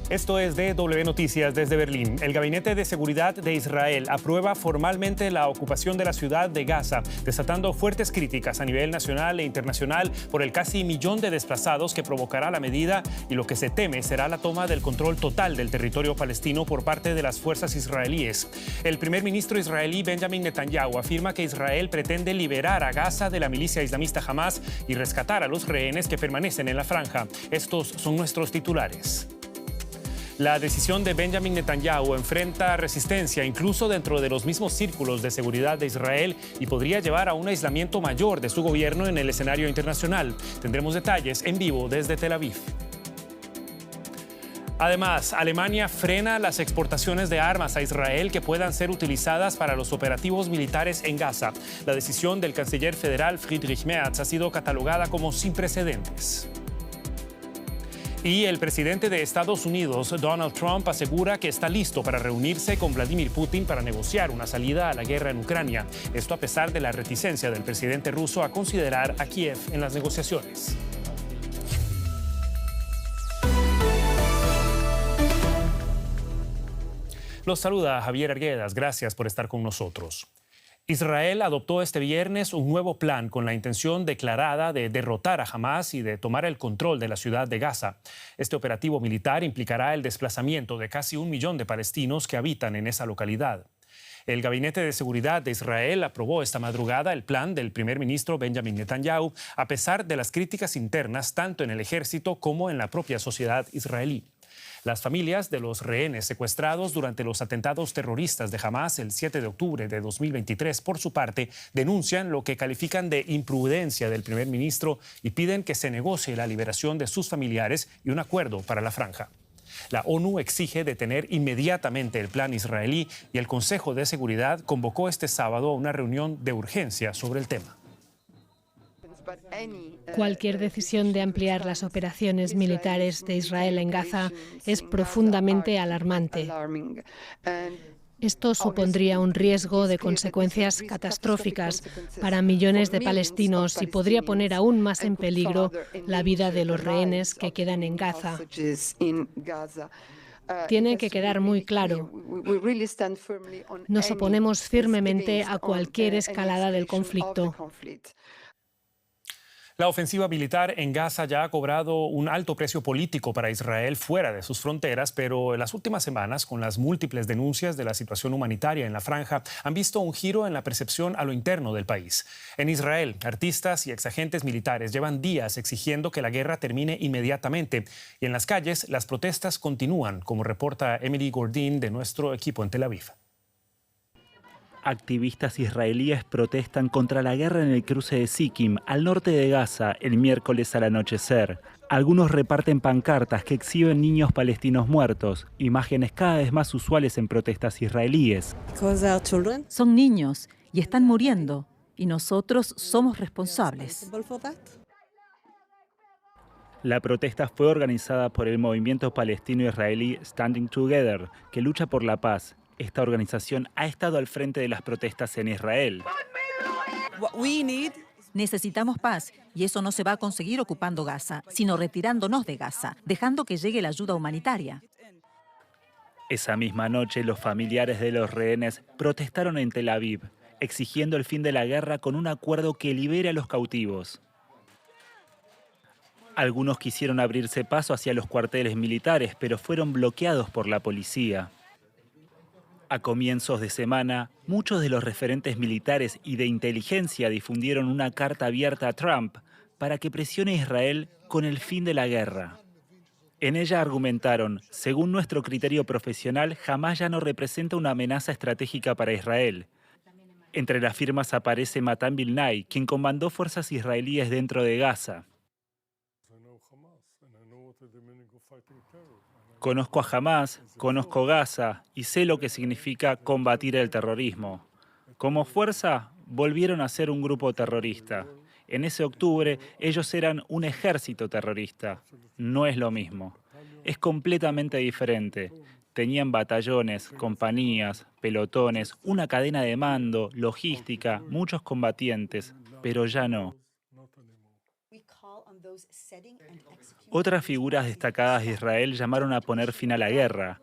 Esto es DW Noticias desde Berlín. El Gabinete de Seguridad de Israel aprueba formalmente la ocupación de la ciudad de Gaza, desatando fuertes críticas a nivel nacional e internacional por el casi millón de desplazados que provocará la medida y lo que se teme será la toma del control total del territorio palestino por parte de las fuerzas israelíes. El primer ministro israelí Benjamin Netanyahu afirma que Israel pretende liberar a Gaza de la milicia islamista Hamás y rescatar a los rehenes que permanecen en la franja. Estos son nuestros titulares. La decisión de Benjamin Netanyahu enfrenta resistencia incluso dentro de los mismos círculos de seguridad de Israel y podría llevar a un aislamiento mayor de su gobierno en el escenario internacional. Tendremos detalles en vivo desde Tel Aviv. Además, Alemania frena las exportaciones de armas a Israel que puedan ser utilizadas para los operativos militares en Gaza. La decisión del canciller federal Friedrich Merz ha sido catalogada como sin precedentes. Y el presidente de Estados Unidos, Donald Trump, asegura que está listo para reunirse con Vladimir Putin para negociar una salida a la guerra en Ucrania. Esto a pesar de la reticencia del presidente ruso a considerar a Kiev en las negociaciones. Los saluda Javier Arguedas. Gracias por estar con nosotros. Israel adoptó este viernes un nuevo plan con la intención declarada de derrotar a Hamás y de tomar el control de la ciudad de Gaza. Este operativo militar implicará el desplazamiento de casi 1 millón de palestinos que habitan en esa localidad. El Gabinete de Seguridad de Israel aprobó esta madrugada el plan del primer ministro Benjamin Netanyahu, a pesar de las críticas internas tanto en el ejército como en la propia sociedad israelí. Las familias de los rehenes secuestrados durante los atentados terroristas de Hamás el 7 de octubre de 2023, por su parte, denuncian lo que califican de imprudencia del primer ministro y piden que se negocie la liberación de sus familiares y un acuerdo para la franja. La ONU exige detener inmediatamente el plan israelí y el Consejo de Seguridad convocó este sábado a una reunión de urgencia sobre el tema. Cualquier decisión de ampliar las operaciones militares de Israel en Gaza es profundamente alarmante. Esto supondría un riesgo de consecuencias catastróficas para millones de palestinos y podría poner aún más en peligro la vida de los rehenes que quedan en Gaza. Tiene que quedar muy claro. Nos oponemos firmemente a cualquier escalada del conflicto. La ofensiva militar en Gaza ya ha cobrado un alto precio político para Israel fuera de sus fronteras, pero en las últimas semanas, con las múltiples denuncias de la situación humanitaria en la franja, han visto un giro en la percepción a lo interno del país. En Israel, artistas y exagentes militares llevan días exigiendo que la guerra termine inmediatamente y en las calles las protestas continúan, como reporta Emily Gordin de nuestro equipo en Tel Aviv. Activistas israelíes protestan contra la guerra en el cruce de Sikkim, al norte de Gaza, el miércoles al anochecer. Algunos reparten pancartas que exhiben niños palestinos muertos, imágenes cada vez más usuales en protestas israelíes. Son niños y están muriendo, y nosotros somos responsables. La protesta fue organizada por el movimiento palestino-israelí Standing Together, que lucha por la paz. Esta organización ha estado al frente de las protestas en Israel. Necesitamos paz, y eso no se va a conseguir ocupando Gaza, sino retirándonos de Gaza, dejando que llegue la ayuda humanitaria. Esa misma noche, los familiares de los rehenes protestaron en Tel Aviv, exigiendo el fin de la guerra con un acuerdo que libere a los cautivos. Algunos quisieron abrirse paso hacia los cuarteles militares, pero fueron bloqueados por la policía. A comienzos de semana, muchos de los referentes militares y de inteligencia difundieron una carta abierta a Trump para que presione a Israel con el fin de la guerra. En ella argumentaron, según nuestro criterio profesional, Hamás ya no representa una amenaza estratégica para Israel. Entre las firmas aparece Matan Vilnai, quien comandó fuerzas israelíes dentro de Gaza. Conozco a Hamás, conozco Gaza y sé lo que significa combatir el terrorismo. Como fuerza, volvieron a ser un grupo terrorista. En ese octubre, ellos eran un ejército terrorista. No es lo mismo. Es completamente diferente. Tenían batallones, compañías, pelotones, una cadena de mando, logística, muchos combatientes, pero ya no. Otras figuras destacadas de Israel llamaron a poner fin a la guerra.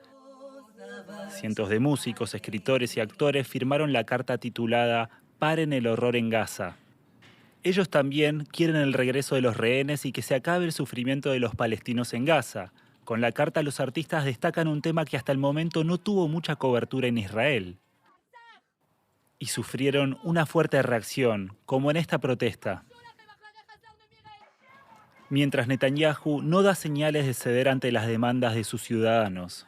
Cientos de músicos, escritores y actores firmaron la carta titulada «Paren el horror en Gaza». Ellos también quieren el regreso de los rehenes y que se acabe el sufrimiento de los palestinos en Gaza. Con la carta, los artistas destacan un tema que hasta el momento no tuvo mucha cobertura en Israel. Y sufrieron una fuerte reacción, como en esta protesta. Mientras Netanyahu no da señales de ceder ante las demandas de sus ciudadanos.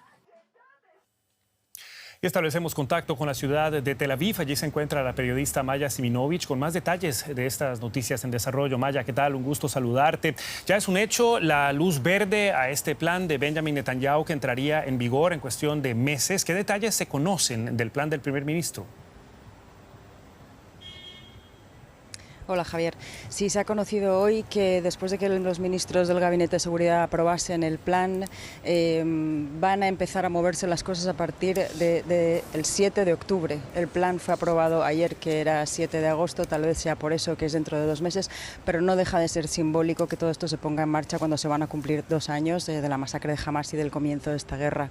Y establecemos contacto con la ciudad de Tel Aviv. Allí se encuentra la periodista Maya Siminovich con más detalles de estas noticias en desarrollo. Maya, ¿qué tal? Un gusto saludarte. Ya es un hecho la luz verde a este plan de Benjamin Netanyahu que entraría en vigor en cuestión de meses. ¿Qué detalles se conocen del plan del primer ministro? Hola Javier. Sí, se ha conocido hoy que después de que los ministros del Gabinete de Seguridad aprobasen el plan, van a empezar a moverse las cosas a partir del 7 de octubre. El plan fue aprobado ayer, que era 7 de agosto, tal vez sea por eso que es dentro de 2 meses, pero no deja de ser simbólico que todo esto se ponga en marcha cuando se van a cumplir 2 años de la masacre de Hamás y del comienzo de esta guerra.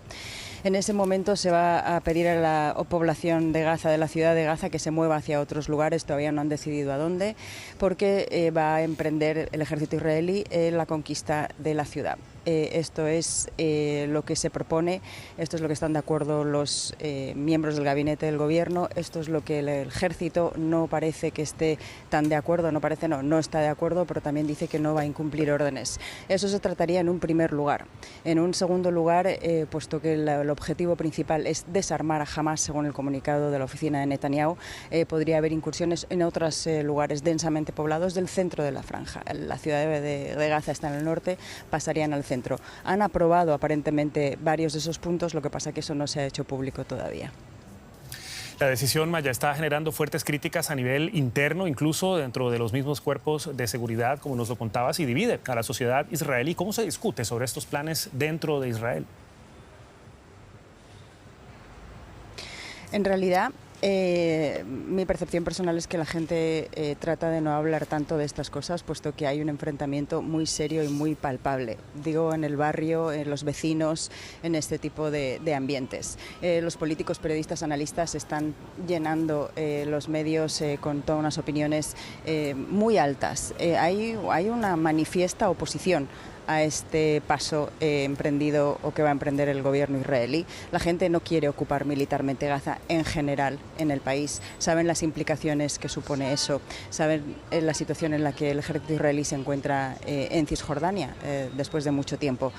En ese momento se va a pedir a la población de Gaza, de la ciudad de Gaza, que se mueva hacia otros lugares, todavía no han decidido a dónde, porque va a emprender el ejército israelí la conquista de la ciudad. Esto es lo que se propone, esto es lo que están de acuerdo los miembros del gabinete del gobierno, esto es lo que el ejército no parece que esté tan de acuerdo, no está de acuerdo, pero también dice que no va a incumplir órdenes. Eso se trataría en un primer lugar. En un segundo lugar, puesto que el objetivo principal es desarmar a Hamás, según el comunicado de la oficina de Netanyahu, podría haber incursiones en otros lugares densamente poblados del centro de la franja. La ciudad de Gaza está en el norte, pasarían al centro. Han aprobado aparentemente varios de esos puntos, lo que pasa es que eso no se ha hecho público todavía. La decisión, Maya, está generando fuertes críticas a nivel interno, incluso dentro de los mismos cuerpos de seguridad, como nos lo contabas, y divide a la sociedad israelí. ¿Cómo se discute sobre estos planes dentro de Israel? En realidad, mi percepción personal es que la gente trata de no hablar tanto de estas cosas, puesto que hay un enfrentamiento muy serio y muy palpable. Digo, en el barrio, en los vecinos, en este tipo de ambientes. Los políticos, periodistas, analistas están llenando los medios con todas unas opiniones muy altas. Hay una manifiesta oposición a este paso emprendido o que va a emprender el gobierno israelí. La gente no quiere ocupar militarmente Gaza en general en el país. Saben las implicaciones que supone eso. Saben la situación en la que el ejército israelí se encuentra en Cisjordania después de mucho tiempo.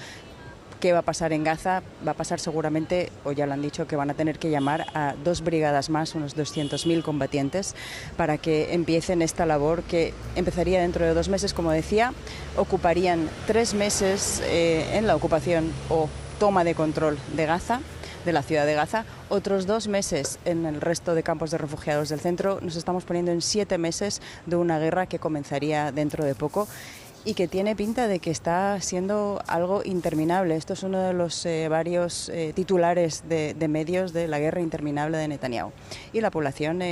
¿Qué va a pasar en Gaza? Va a pasar seguramente, o ya lo han dicho, que van a tener que llamar a 2 brigadas más, unos 200.000 combatientes, para que empiecen esta labor que empezaría dentro de 2 meses, como decía. Ocuparían 3 meses en la ocupación o toma de control de Gaza, de la ciudad de Gaza, otros 2 meses en el resto de campos de refugiados del centro. Nos estamos poniendo en 7 meses de una guerra que comenzaría dentro de poco y que tiene pinta de que está siendo algo interminable. Esto es uno de los varios titulares de medios de la guerra interminable de Netanyahu. Y la población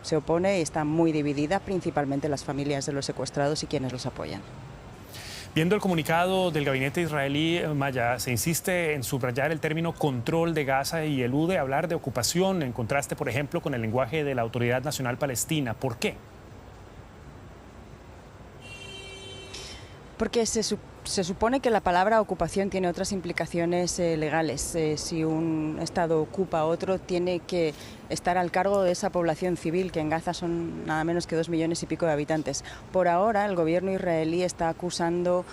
se opone y está muy dividida, principalmente las familias de los secuestrados y quienes los apoyan. Viendo el comunicado del gabinete israelí, Maya, se insiste en subrayar el término control de Gaza y elude hablar de ocupación, en contraste, por ejemplo, con el lenguaje de la Autoridad Nacional Palestina. ¿Por qué? Porque se supone que la palabra ocupación tiene otras implicaciones legales. Si un Estado ocupa a otro, tiene que estar al cargo de esa población civil, que en Gaza son nada menos que 2 millones y pico de habitantes. Por ahora, el gobierno israelí está acusando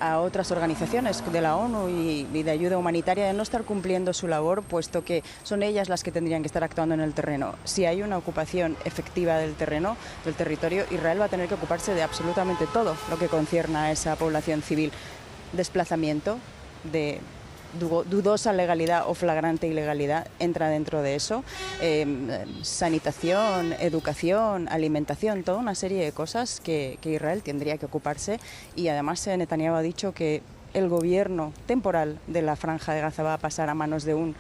a otras organizaciones de la ONU y de ayuda humanitaria de no estar cumpliendo su labor, puesto que son ellas las que tendrían que estar actuando en el terreno. Si hay una ocupación efectiva del terreno, del territorio, Israel va a tener que ocuparse de absolutamente todo lo que concierne a esa población civil. Desplazamiento de dudosa legalidad o flagrante ilegalidad entra dentro de eso, sanitación, educación, alimentación, toda una serie de cosas que Israel tendría que ocuparse. Y además Netanyahu ha dicho que el gobierno temporal de la Franja de Gaza va a pasar a manos de un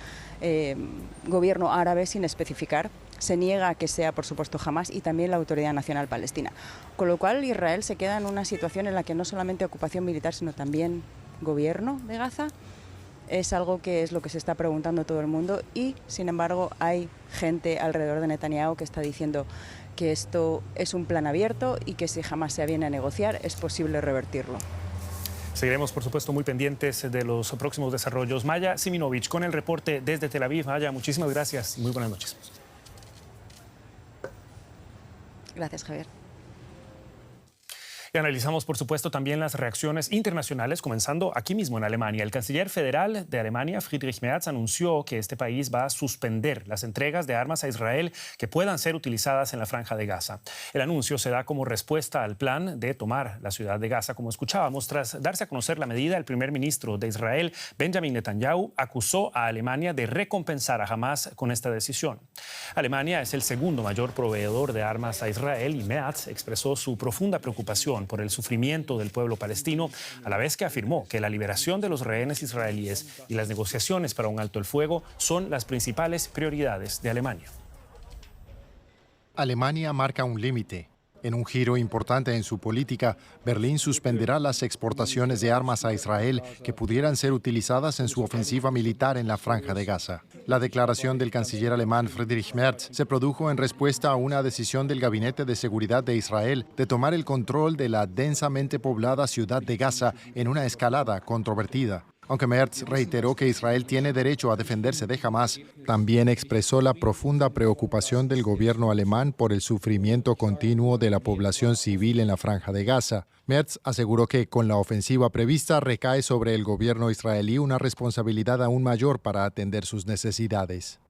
gobierno árabe, sin especificar se niega a que sea, por supuesto, Hamás y también la Autoridad Nacional Palestina. Con lo cual Israel se queda en una situación en la que no solamente ocupación militar, sino también gobierno de Gaza. Es algo que es lo que se está preguntando todo el mundo y, sin embargo, hay gente alrededor de Netanyahu que está diciendo que esto es un plan abierto y que si Hamás se viene a negociar es posible revertirlo. Seguiremos, por supuesto, muy pendientes de los próximos desarrollos. Maya Siminovich con el reporte desde Tel Aviv. Maya, muchísimas gracias y muy buenas noches. Gracias, Javier. Y analizamos, por supuesto, también las reacciones internacionales, comenzando aquí mismo en Alemania. El canciller federal de Alemania, Friedrich Merz, anunció que este país va a suspender las entregas de armas a Israel que puedan ser utilizadas en la Franja de Gaza. El anuncio se da como respuesta al plan de tomar la ciudad de Gaza, como escuchábamos. Tras darse a conocer la medida, el primer ministro de Israel, Benjamin Netanyahu, acusó a Alemania de recompensar a Hamás con esta decisión. Alemania es el segundo mayor proveedor de armas a Israel y Merz expresó su profunda preocupación por el sufrimiento del pueblo palestino, a la vez que afirmó que la liberación de los rehenes israelíes y las negociaciones para un alto el fuego son las principales prioridades de Alemania. Alemania marca un límite. En un giro importante en su política, Berlín suspenderá las exportaciones de armas a Israel que pudieran ser utilizadas en su ofensiva militar en la Franja de Gaza. La declaración del canciller alemán Friedrich Merz se produjo en respuesta a una decisión del Gabinete de Seguridad de Israel de tomar el control de la densamente poblada ciudad de Gaza en una escalada controvertida. Aunque Merz reiteró que Israel tiene derecho a defenderse de Hamás, también expresó la profunda preocupación del gobierno alemán por el sufrimiento continuo de la población civil en la Franja de Gaza. Merz aseguró que con la ofensiva prevista recae sobre el gobierno israelí una responsabilidad aún mayor para atender sus necesidades.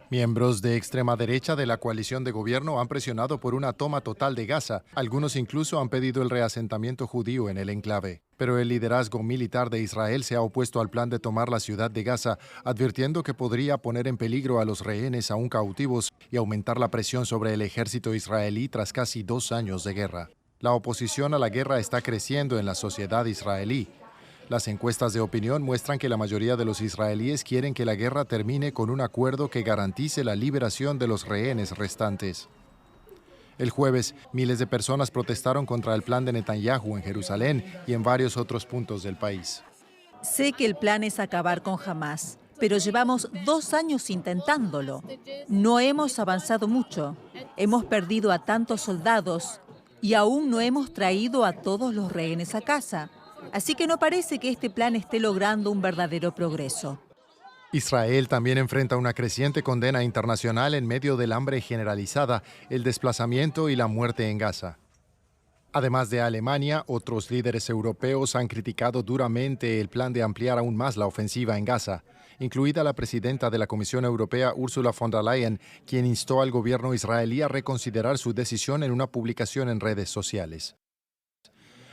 Miembros de extrema derecha de la coalición de gobierno han presionado por una toma total de Gaza. Algunos incluso han pedido el reasentamiento judío en el enclave. Pero el liderazgo militar de Israel se ha opuesto al plan de tomar la ciudad de Gaza, advirtiendo que podría poner en peligro a los rehenes aún cautivos y aumentar la presión sobre el ejército israelí tras casi 2 años de guerra. La oposición a la guerra está creciendo en la sociedad israelí. Las encuestas de opinión muestran que la mayoría de los israelíes quieren que la guerra termine con un acuerdo que garantice la liberación de los rehenes restantes. El jueves, miles de personas protestaron contra el plan de Netanyahu en Jerusalén y en varios otros puntos del país. Sé que el plan es acabar con Hamás, pero llevamos 2 años intentándolo. No hemos avanzado mucho. Hemos perdido a tantos soldados y aún no hemos traído a todos los rehenes a casa. Así que no parece que este plan esté logrando un verdadero progreso. Israel también enfrenta una creciente condena internacional en medio del hambre generalizada, el desplazamiento y la muerte en Gaza. Además de Alemania, otros líderes europeos han criticado duramente el plan de ampliar aún más la ofensiva en Gaza, incluida la presidenta de la Comisión Europea, Ursula von der Leyen, quien instó al gobierno israelí a reconsiderar su decisión en una publicación en redes sociales.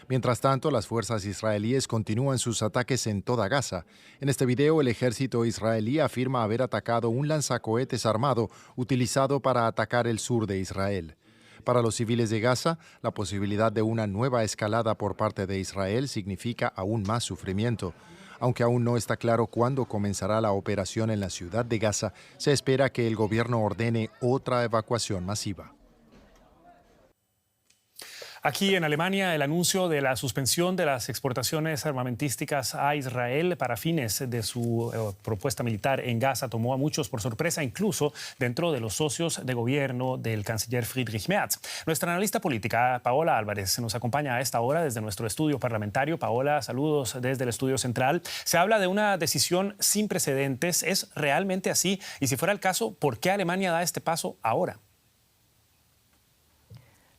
Mientras tanto, las fuerzas israelíes continúan sus ataques en toda Gaza. En este video, el ejército israelí afirma haber atacado un lanzacohetes armado utilizado para atacar el sur de Israel. Para los civiles de Gaza, la posibilidad de una nueva escalada por parte de Israel significa aún más sufrimiento. Aunque aún no está claro cuándo comenzará la operación en la ciudad de Gaza, se espera que el gobierno ordene otra evacuación masiva. Aquí en Alemania, el anuncio de la suspensión de las exportaciones armamentísticas a Israel para fines de su propuesta militar en Gaza tomó a muchos por sorpresa, incluso dentro de los socios de gobierno del canciller Friedrich Merz. Nuestra analista política, Paola Álvarez, nos acompaña a esta hora desde nuestro estudio parlamentario. Paola, saludos desde el estudio central. Se habla de una decisión sin precedentes. ¿Es realmente así? Y si fuera el caso, ¿por qué Alemania da este paso ahora?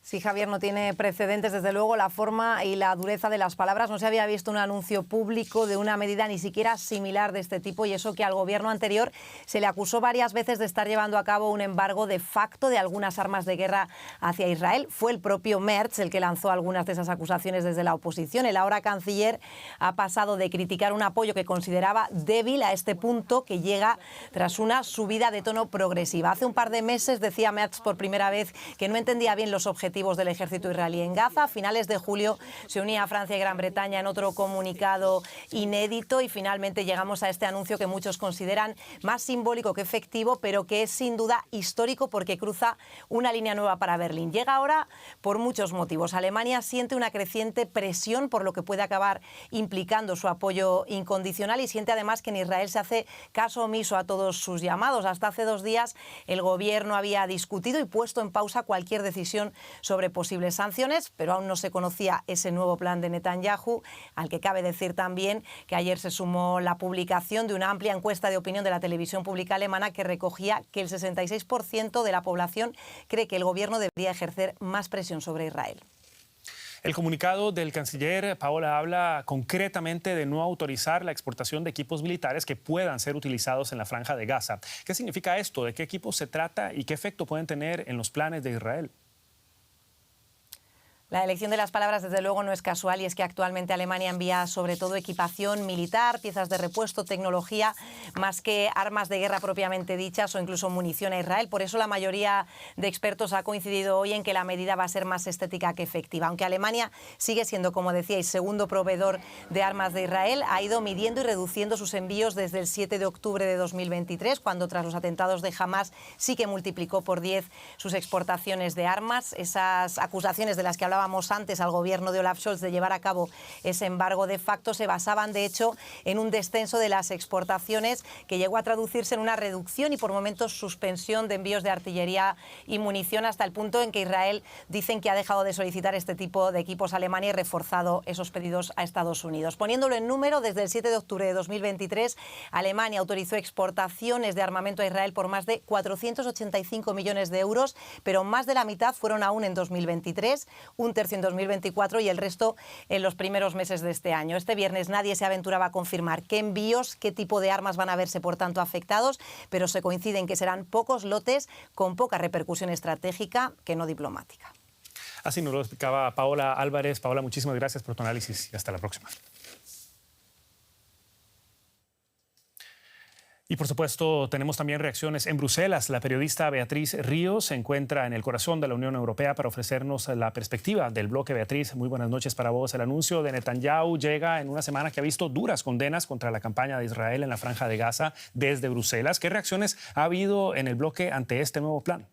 Sí, Javier, no tiene precedentes, desde luego, la forma y la dureza de las palabras. No se había visto un anuncio público de una medida ni siquiera similar de este tipo, y eso que al gobierno anterior se le acusó varias veces de estar llevando a cabo un embargo de facto de algunas armas de guerra hacia Israel. Fue el propio Merz el que lanzó algunas de esas acusaciones desde la oposición. El ahora canciller ha pasado de criticar un apoyo que consideraba débil a este punto que llega tras una subida de tono progresiva. Hace un par de meses decía Merz por primera vez que no entendía bien los objetivos objetivos del ejército israelí en Gaza. A finales de julio se unía Francia y Gran Bretaña en otro comunicado inédito y finalmente llegamos a este anuncio que muchos consideran más simbólico que efectivo, pero que es sin duda histórico porque cruza una línea nueva para Berlín. Llega ahora por muchos motivos. Alemania siente una creciente presión por lo que puede acabar implicando su apoyo incondicional y siente además que en Israel se hace caso omiso a todos sus llamados. Hasta hace 2 días el gobierno había discutido y puesto en pausa cualquier decisión sobre posibles sanciones, pero aún no se conocía ese nuevo plan de Netanyahu, al que cabe decir también que ayer se sumó la publicación de una amplia encuesta de opinión de la televisión pública alemana que recogía que el 66% de la población cree que el gobierno debería ejercer más presión sobre Israel. El comunicado del canciller Paola habla concretamente de no autorizar la exportación de equipos militares que puedan ser utilizados en la Franja de Gaza. ¿Qué significa esto? ¿De qué equipos se trata y qué efecto pueden tener en los planes de Israel? La elección de las palabras, desde luego, no es casual y es que actualmente Alemania envía sobre todo equipación militar, piezas de repuesto, tecnología, más que armas de guerra propiamente dichas o incluso munición a Israel. Por eso la mayoría de expertos ha coincidido hoy en que la medida va a ser más estética que efectiva. Aunque Alemania sigue siendo, como decíais, segundo proveedor de armas de Israel, ha ido midiendo y reduciendo sus envíos desde el 7 de octubre de 2023, cuando tras los atentados de Hamás sí que multiplicó por 10 sus exportaciones de armas. Esas acusaciones de las que hablábamos antes al gobierno de Olaf Scholz de llevar a cabo ese embargo de facto se basaban de hecho en un descenso de las exportaciones que llegó a traducirse en una reducción y por momentos suspensión de envíos de artillería y munición, hasta el punto en que Israel dicen que ha dejado de solicitar este tipo de equipos a Alemania y reforzado esos pedidos a Estados Unidos. Poniéndolo en número, desde el 7 de octubre de 2023 Alemania autorizó exportaciones de armamento a Israel por más de 485 millones de euros, pero más de la mitad fueron aún en 2023, un tercio en 2024 y el resto en los primeros meses de este año. Este viernes nadie se aventuraba a confirmar qué envíos, qué tipo de armas van a verse por tanto afectados, pero se coincide en que serán pocos lotes con poca repercusión estratégica que no diplomática. Así nos lo explicaba Paola Álvarez. Paola, muchísimas gracias por tu análisis y hasta la próxima. Y por supuesto tenemos también reacciones en Bruselas. La periodista Beatriz Ríos se encuentra en el corazón de la Unión Europea para ofrecernos la perspectiva del bloque. Beatriz, muy buenas noches para vos. El anuncio de Netanyahu llega en una semana que ha visto duras condenas contra la campaña de Israel en la Franja de Gaza desde Bruselas. ¿Qué reacciones ha habido en el bloque ante este nuevo plan?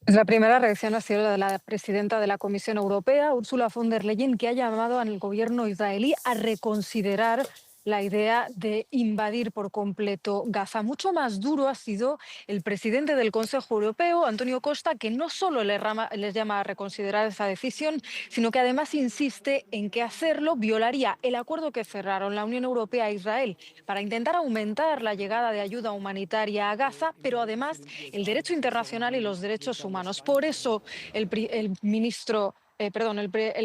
La primera reacción ha sido la de la presidenta de la Comisión Europea, Ursula von der Leyen, que ha llamado al gobierno israelí a reconsiderar la idea de invadir por completo Gaza. Mucho más duro ha sido el presidente del Consejo Europeo, Antonio Costa, que no solo les llama a reconsiderar esa decisión, sino que además insiste en que hacerlo violaría el acuerdo que cerraron la Unión Europea e Israel para intentar aumentar la llegada de ayuda humanitaria a Gaza, pero además el derecho internacional y los derechos humanos. Por eso el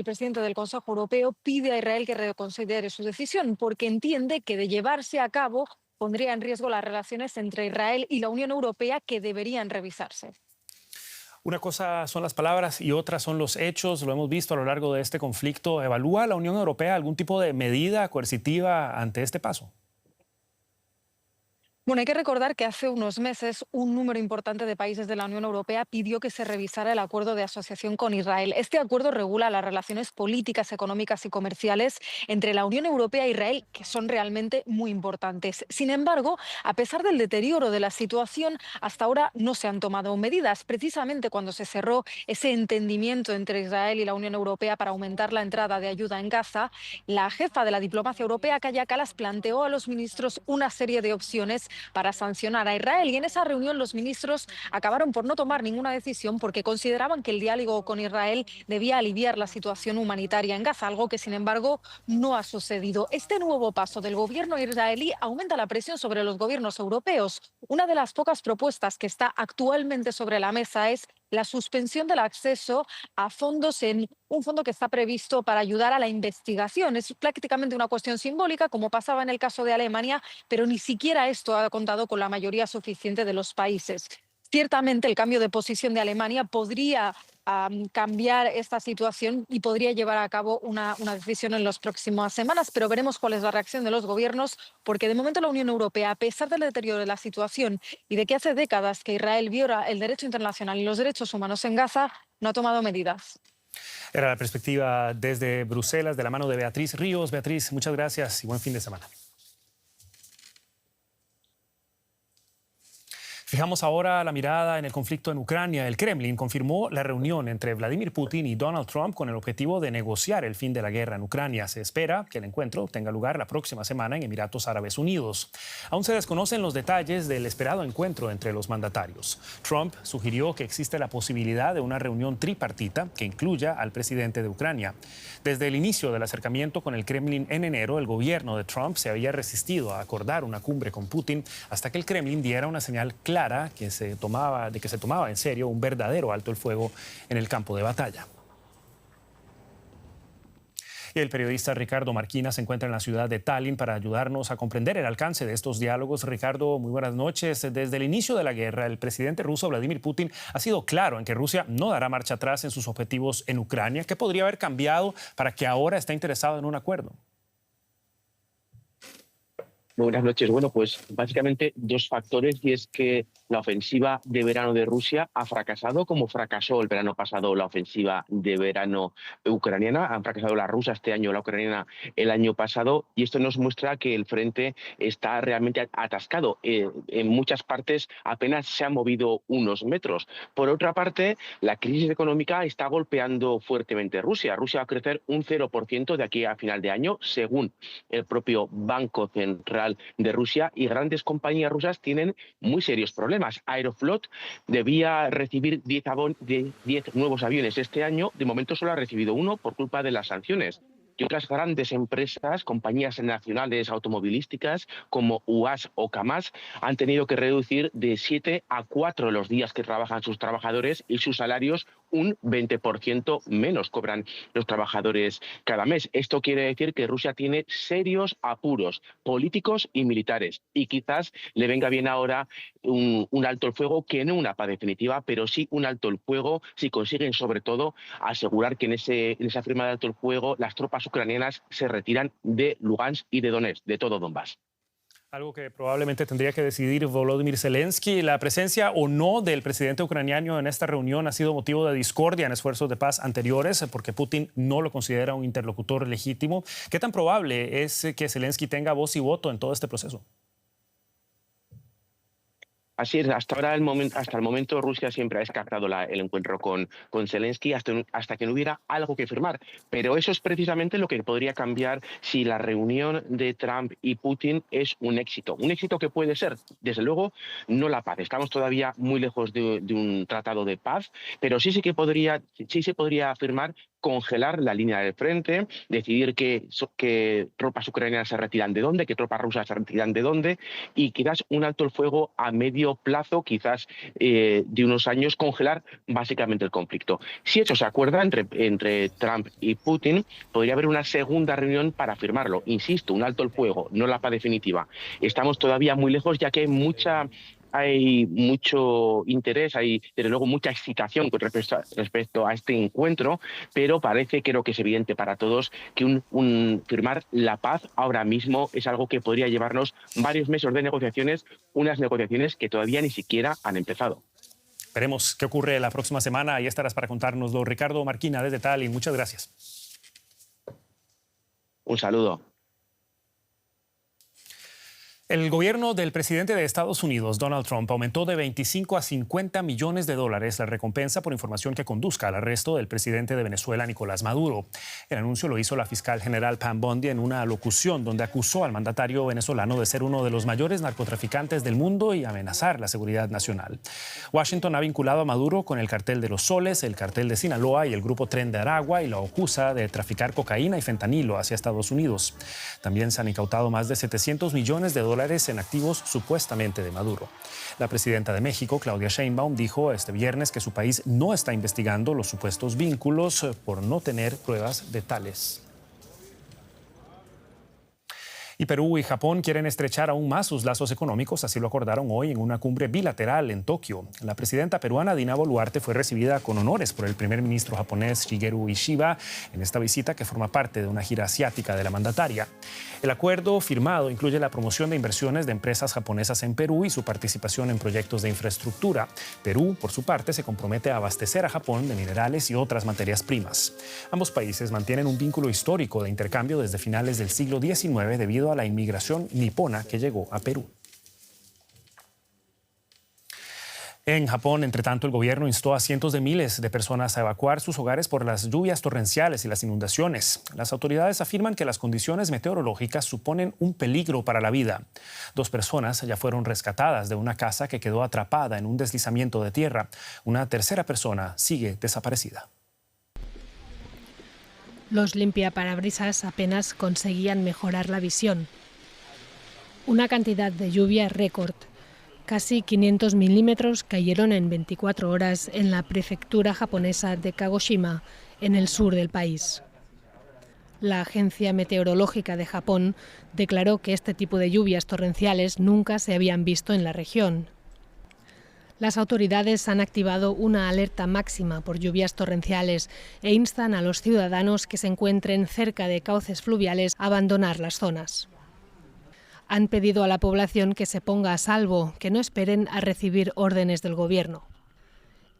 presidente del Consejo Europeo pide a Israel que reconsidere su decisión porque entiende que de llevarse a cabo pondría en riesgo las relaciones entre Israel y la Unión Europea, que deberían revisarse. Una cosa son las palabras y otra son los hechos. Lo hemos visto a lo largo de este conflicto. ¿Evalúa la Unión Europea algún tipo de medida coercitiva ante este paso? Bueno, hay que recordar que hace unos meses un número importante de países de la Unión Europea pidió que se revisara el acuerdo de asociación con Israel. Este acuerdo regula las relaciones políticas, económicas y comerciales entre la Unión Europea e Israel, que son realmente muy importantes. Sin embargo, a pesar del deterioro de la situación, hasta ahora no se han tomado medidas. Precisamente cuando se cerró ese entendimiento entre Israel y la Unión Europea para aumentar la entrada de ayuda en Gaza, la jefa de la diplomacia europea, Kaja Kallas, planteó a los ministros una serie de opciones para sancionar a Israel. Y en esa reunión los ministros acabaron por no tomar ninguna decisión porque consideraban que el diálogo con Israel debía aliviar la situación humanitaria en Gaza, algo que sin embargo no ha sucedido. Este nuevo paso del gobierno israelí aumenta la presión sobre los gobiernos europeos. Una de las pocas propuestas que está actualmente sobre la mesa es la suspensión del acceso a fondos en un fondo que está previsto para ayudar a la investigación. Es prácticamente una cuestión simbólica, como pasaba en el caso de Alemania, pero ni siquiera esto ha contado con la mayoría suficiente de los países. Ciertamente el cambio de posición de Alemania podría cambiar esta situación y podría llevar a cabo una decisión en las próximas semanas, pero veremos cuál es la reacción de los gobiernos, porque de momento la Unión Europea, a pesar del deterioro de la situación y de que hace décadas que Israel viola el derecho internacional y los derechos humanos en Gaza, no ha tomado medidas. Era la perspectiva desde Bruselas de la mano de Beatriz Ríos. Beatriz, muchas gracias y buen fin de semana. Fijamos ahora la mirada en el conflicto en Ucrania. El Kremlin confirmó la reunión entre Vladimir Putin y Donald Trump con el objetivo de negociar el fin de la guerra en Ucrania. Se espera que el encuentro tenga lugar la próxima semana en Emiratos Árabes Unidos. Aún se desconocen los detalles del esperado encuentro entre los mandatarios. Trump sugirió que existe la posibilidad de una reunión tripartita que incluya al presidente de Ucrania. Desde el inicio del acercamiento con el Kremlin en enero, el gobierno de Trump se había resistido a acordar una cumbre con Putin hasta que el Kremlin diera una señal clara de que se tomaba en serio un verdadero alto el fuego en el campo de batalla. Y el periodista Ricardo Marquina se encuentra en la ciudad de Tallinn para ayudarnos a comprender el alcance de estos diálogos. Ricardo, muy buenas noches. Desde el inicio de la guerra, el presidente ruso Vladimir Putin ha sido claro en que Rusia no dará marcha atrás en sus objetivos en Ucrania. ¿Qué podría haber cambiado para que ahora esté interesado en un acuerdo? Muy buenas noches. Bueno, pues básicamente dos factores, y es que la ofensiva de verano de Rusia ha fracasado, como fracasó el verano pasado la ofensiva de verano ucraniana. Han fracasado la rusa este año, la ucraniana el año pasado, y esto nos muestra que el frente está realmente atascado. En muchas partes apenas se ha movido unos metros. Por otra parte, la crisis económica está golpeando fuertemente a Rusia. Rusia va a crecer un 0% de aquí a final de año, según el propio Banco Central de Rusia, y grandes compañías rusas tienen muy serios problemas. Aeroflot debía recibir 10 nuevos aviones este año, de momento solo ha recibido uno por culpa de las sanciones. Y otras grandes empresas, compañías nacionales automovilísticas como UAS o Kamaz, han tenido que reducir de 7 a 4 los días que trabajan sus trabajadores, y sus salarios un 20% menos cobran los trabajadores cada mes. Esto quiere decir que Rusia tiene serios apuros políticos y militares, y quizás le venga bien ahora un alto el fuego, que no una paz definitiva, pero sí un alto el fuego si consiguen sobre todo asegurar que en esa firma de alto el fuego las tropas ucranianas se retiran de Lugansk y de Donetsk, de todo Donbass. Algo que probablemente tendría que decidir Volodymyr Zelensky. La presencia o no del presidente ucraniano en esta reunión ha sido motivo de discordia en esfuerzos de paz anteriores, porque Putin no lo considera un interlocutor legítimo. ¿Qué tan probable es que Zelensky tenga voz y voto en todo este proceso? Así es, hasta el momento Rusia siempre ha descartado el encuentro con Zelensky hasta que no hubiera algo que firmar. Pero eso es precisamente lo que podría cambiar si la reunión de Trump y Putin es un éxito. Un éxito que puede ser, desde luego, no la paz. Estamos todavía muy lejos de un tratado de paz, pero sí se podría firmar congelar la línea del frente, decidir qué tropas ucranianas se retiran de dónde, qué tropas rusas se retiran de dónde, y quizás un alto el fuego a medio plazo, quizás de unos años, congelar básicamente el conflicto. Si eso se acuerda entre Trump y Putin, podría haber una segunda reunión para firmarlo. Insisto, un alto el fuego, no la paz definitiva. Estamos todavía muy lejos, ya que hay mucho interés, hay desde luego mucha excitación con respecto a este encuentro, pero creo que es evidente para todos que firmar la paz ahora mismo es algo que podría llevarnos varios meses de negociaciones, unas negociaciones que todavía ni siquiera han empezado. Veremos qué ocurre la próxima semana. Ahí estarás para contárnoslo. Ricardo Marquina, desde Tallinn, muchas gracias. Un saludo. El gobierno del presidente de Estados Unidos, Donald Trump, aumentó de 25 a 50 millones de dólares la recompensa por información que conduzca al arresto del presidente de Venezuela, Nicolás Maduro. El anuncio lo hizo la fiscal general Pam Bondi en una alocución donde acusó al mandatario venezolano de ser uno de los mayores narcotraficantes del mundo y amenazar la seguridad nacional. Washington ha vinculado a Maduro con el cartel de los Soles, el cartel de Sinaloa y el grupo Tren de Aragua, y lo acusa de traficar cocaína y fentanilo hacia Estados Unidos. También se han incautado más de 700 millones de dólares en activos supuestamente de Maduro. La presidenta de México, Claudia Sheinbaum, dijo este viernes que su país no está investigando los supuestos vínculos por no tener pruebas de tales. Y Perú y Japón quieren estrechar aún más sus lazos económicos, así lo acordaron hoy en una cumbre bilateral en Tokio. La presidenta peruana Dina Boluarte fue recibida con honores por el primer ministro japonés Shigeru Ishiba en esta visita que forma parte de una gira asiática de la mandataria. El acuerdo firmado incluye la promoción de inversiones de empresas japonesas en Perú y su participación en proyectos de infraestructura. Perú, por su parte, se compromete a abastecer a Japón de minerales y otras materias primas. Ambos países mantienen un vínculo histórico de intercambio desde finales del siglo XIX debido a la inmigración nipona que llegó a Perú. En Japón, entre tanto, el gobierno instó a cientos de miles de personas a evacuar sus hogares por las lluvias torrenciales y las inundaciones. Las autoridades afirman que las condiciones meteorológicas suponen un peligro para la vida. 2 personas ya fueron rescatadas de una casa que quedó atrapada en un deslizamiento de tierra. Una tercera persona sigue desaparecida. Los limpiaparabrisas apenas conseguían mejorar la visión. Una cantidad de lluvia récord. Casi 500 milímetros cayeron en 24 horas en la prefectura japonesa de Kagoshima, en el sur del país. La Agencia Meteorológica de Japón declaró que este tipo de lluvias torrenciales nunca se habían visto en la región. Las autoridades han activado una alerta máxima por lluvias torrenciales e instan a los ciudadanos que se encuentren cerca de cauces fluviales a abandonar las zonas. Han pedido a la población que se ponga a salvo, que no esperen a recibir órdenes del gobierno.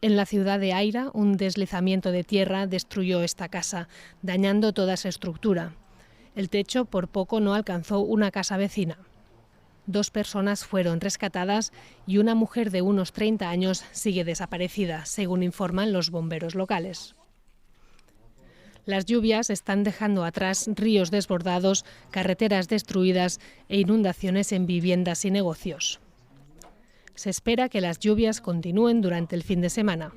En la ciudad de Aira, un deslizamiento de tierra destruyó esta casa, dañando toda su estructura. El techo por poco no alcanzó una casa vecina. 2 personas fueron rescatadas y una mujer de unos 30 años sigue desaparecida, según informan los bomberos locales. Las lluvias están dejando atrás ríos desbordados, carreteras destruidas e inundaciones en viviendas y negocios. Se espera que las lluvias continúen durante el fin de semana.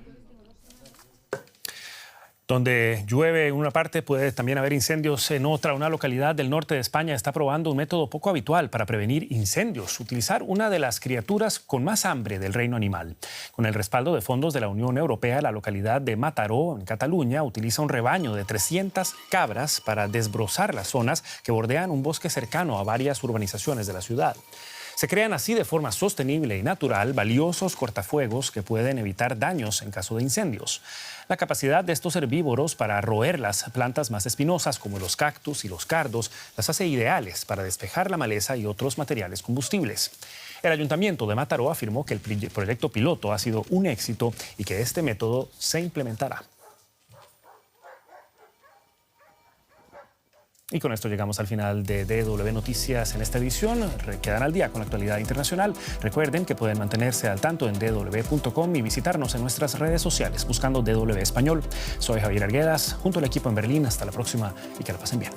Donde llueve en una parte puede también haber incendios en otra. Una localidad del norte de España está probando un método poco habitual para prevenir incendios: utilizar una de las criaturas con más hambre del reino animal. Con el respaldo de fondos de la Unión Europea, la localidad de Mataró, en Cataluña, utiliza un rebaño de 300 cabras para desbrozar las zonas que bordean un bosque cercano a varias urbanizaciones de la ciudad. Se crean así de forma sostenible y natural valiosos cortafuegos que pueden evitar daños en caso de incendios. La capacidad de estos herbívoros para roer las plantas más espinosas, como los cactus y los cardos, las hace ideales para despejar la maleza y otros materiales combustibles. El Ayuntamiento de Mataró afirmó que el proyecto piloto ha sido un éxito y que este método se implementará. Y con esto llegamos al final de DW Noticias en esta edición. Quedan al día con la actualidad internacional. Recuerden que pueden mantenerse al tanto en dw.com y visitarnos en nuestras redes sociales buscando DW Español. Soy Javier Arguedas, junto al equipo en Berlín. Hasta la próxima y que la pasen bien.